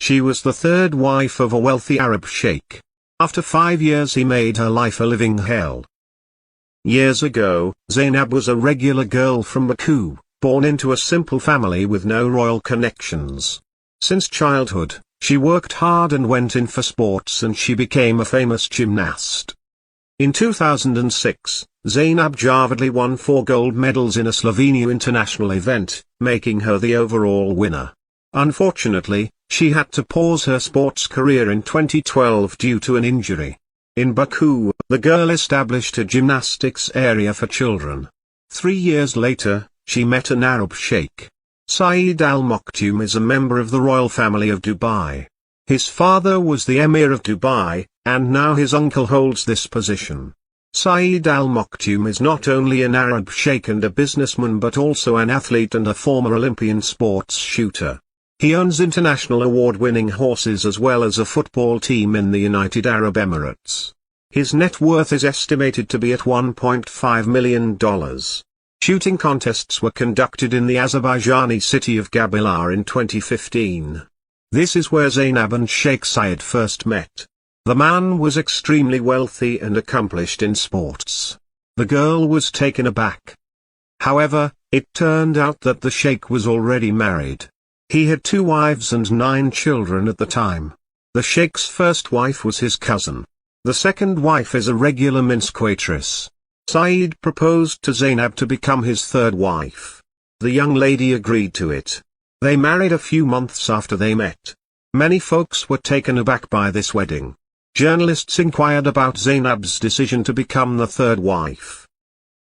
She was the third wife of a wealthy Arab sheikh. After 5 years he made her life a living hell. Years ago, Zainab was a regular girl from Baku, born into a simple family with no royal connections. Since childhood, she worked hard and went in for sports, and she became a famous gymnast. In 2006, Zainab Javadli won 4 gold medals in a Slovenia international event, making her the overall winner. Unfortunately, she had to pause her sports career in 2012 due to an injury. In Baku, the girl established a gymnastics area for children. 3 years later, she met an Arab sheikh. Saeed Al Maktoum is a member of the royal family of Dubai. His father was the Emir of Dubai, and now his uncle holds this position. Saeed Al Maktoum is not only an Arab sheikh and a businessman but also an athlete and a former Olympian sports shooter. He owns international award-winning horses as well as a football team in the United Arab Emirates. His net worth is estimated to be at $1.5 million. Shooting contests were conducted in the Azerbaijani city of Gabilar in 2015. This is where Zainab and Sheikh Syed first met. The man was extremely wealthy and accomplished in sports. The girl was taken aback. However, it turned out that the sheikh was already married. He had 2 wives and 9 children at the time. The sheikh's first wife was his cousin. The second wife is a regular Minsk waitress. Saeed proposed to Zainab to become his third wife. The young lady agreed to it. They married a few months after they met. Many folks were taken aback by this wedding. Journalists inquired about Zainab's decision to become the third wife.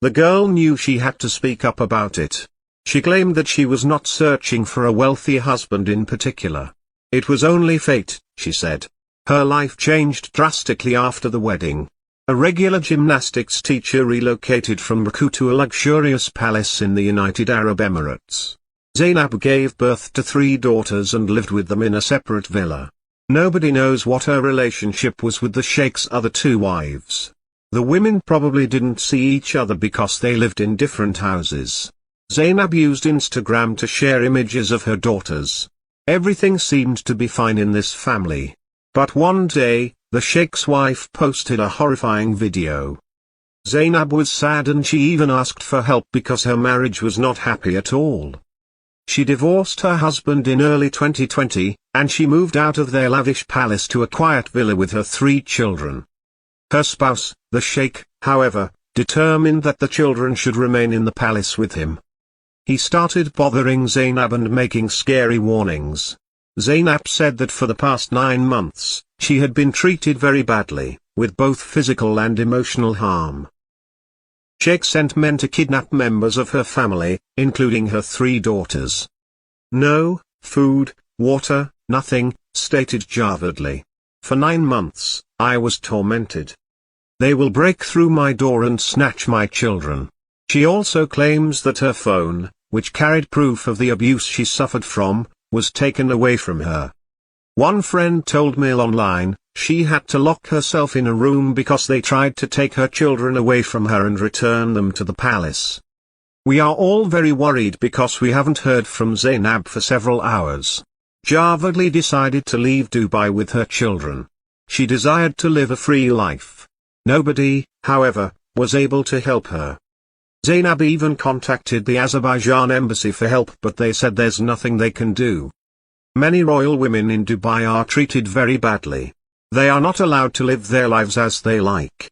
The girl knew she had to speak up about it. She claimed that she was not searching for a wealthy husband in particular. It was only fate, she said. Her life changed drastically after the wedding. A regular gymnastics teacher relocated from Baku to a luxurious palace in the United Arab Emirates. Zainab gave birth to 3 daughters and lived with them in a separate villa. Nobody knows what her relationship was with the sheikh's other 2 wives. The women probably didn't see each other because they lived in different houses. Zainab used Instagram to share images of her daughters. Everything seemed to be fine in this family. But one day, the sheikh's wife posted a horrifying video. Zainab was sad and she even asked for help because her marriage was not happy at all. She divorced her husband in early 2020, and she moved out of their lavish palace to a quiet villa with her 3 children. Her spouse, the sheikh, however, determined that the children should remain in the palace with him. He started bothering Zainab and making scary warnings. Zainab said that for the past 9 months, she had been treated very badly, with both physical and emotional harm. Sheikh sent men to kidnap members of her family, including her 3 daughters. No food, water, nothing, stated Javadli. For 9 months, I was tormented. They will break through my door and snatch my children. She also claims that her phone, which carried proof of the abuse she suffered from, was taken away from her. One friend told Mail Online, she had to lock herself in a room because they tried to take her children away from her and return them to the palace. We are all very worried because we haven't heard from Zainab for several hours. Javadli decided to leave Dubai with her children. She desired to live a free life. Nobody, however, was able to help her. Zainab even contacted the Azerbaijan embassy for help, but they said there's nothing they can do. Many royal women in Dubai are treated very badly. They are not allowed to live their lives as they like.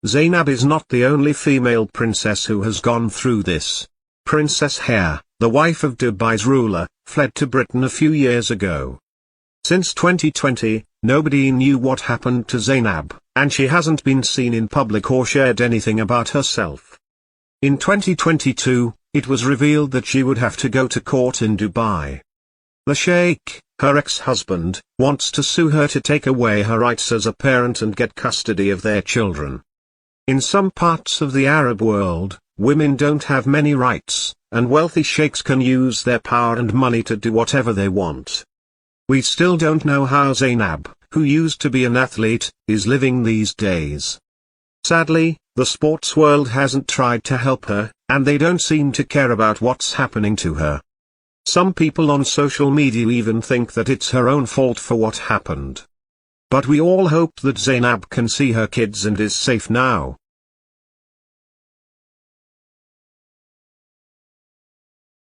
Zainab is not the only female princess who has gone through this. Princess Haya, the wife of Dubai's ruler, fled to Britain a few years ago. Since 2020, nobody knew what happened to Zainab, and she hasn't been seen in public or shared anything about herself. In 2022, it was revealed that she would have to go to court in Dubai. The sheikh, her ex-husband, wants to sue her to take away her rights as a parent and get custody of their children. In some parts of the Arab world, women don't have many rights, and wealthy sheikhs can use their power and money to do whatever they want. We still don't know how Zainab, who used to be an athlete, is living these days. Sadly, the sports world hasn't tried to help her, and they don't seem to care about what's happening to her. Some people on social media even think that it's her own fault for what happened. But we all hope that Zainab can see her kids and is safe now.